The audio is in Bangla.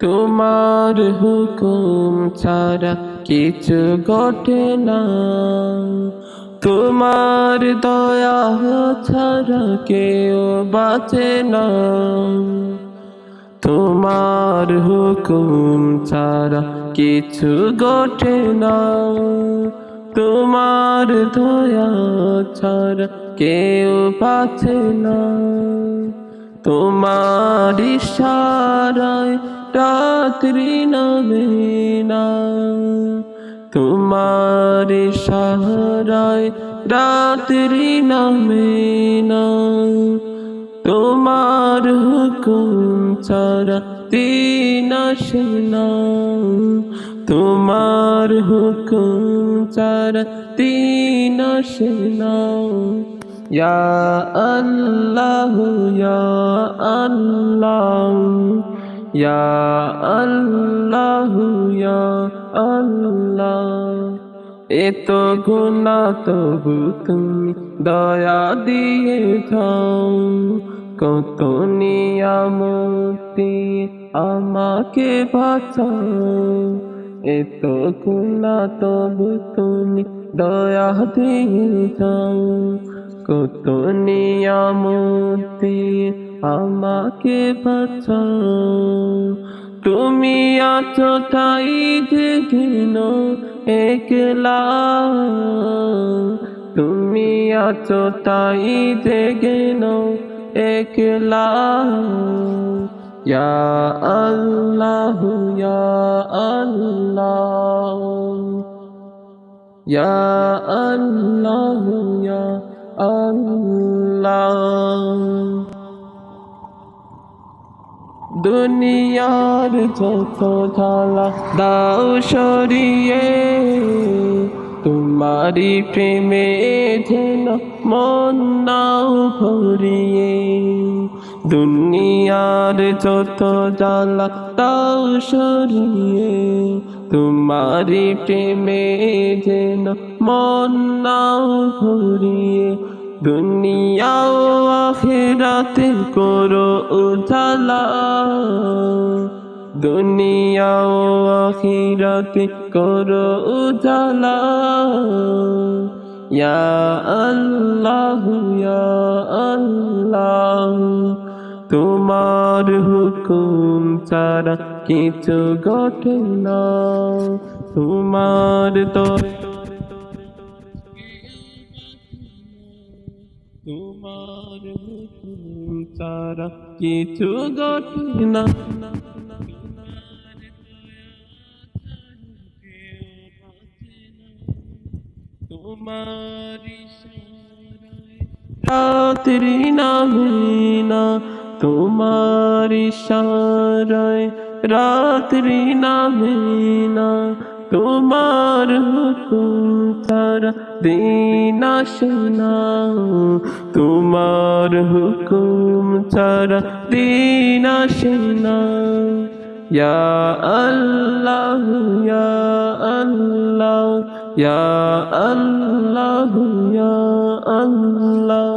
তোমার হুকুম ছাড়া কিছু ঘটে না, তোমার দয়া ছাড়া কেউ বাঁচে না। তোমার হুকুম ছাড়া কিছু ঘটে না, তোমার দয়া ছাড়া কেউ বাঁচে না। তোমার ইশারায় রাত্রি নামে না, তোমার ইশারায় রাত্রি নামে না। তোমার হুকুম ছাড়া দিন আসে না, তোমার হুকুম ছাড়া দিন আসে না। ইয়া আল্লাহ ইয়া আল্লাহ, ইয়া আল্লাহ ইয়া আল্লাহ। এত গুনাহ তবু তুমি দয়া দিয়ে যাও, কত নিয়ামতি আমাকে বাঁচাও। এত গুনাহ তবু তুমি দয়া দিয়ে যাও, কত নিয়ামতি আমাকে বাঁচাও। তুমি আছো তাই যে ঘিন একলা, তুমি আছো তাই যে ঘিন একলা। ইয়া আল্লাহ ইয়া আল্লাহ, ইয়া আল্লাহ ইয়া আল্লাহ। দুনিয়ার যত ঝালা দাও সরিয়ে, তোমারি প্রেমে যেন মন নাও ভরিয়ে। দুনিয়ার যত জ্বালা দাও সরিয়ে, তোমারি প্রেমে যেন মন নাও ভরিয়ে। দুনিয়া ও আখিরাতে করো উজালা, দুনিয়া ও আখিরাতে করো উজালা। ইয়া আল্লাহ ইয়া আল্লাহ, তোমার হুকুম ছাড়া কিছু ঘটে না, তোমার তোমার হুকুম ছাড়া কিছু ঘটে না। তোমার ইশারায় রাত্রি নামে না, তোমার ইশারায় রাত্রি নামে না। তোমার হুকুম ছাড়া দিন আসে না, তোমার হুকুম ছাড়া দিন আসে না। ইয়া আল্লাহ ইয়া আল্লাহ, ইয়া আল্লাহ ইয়া আল্লাহ।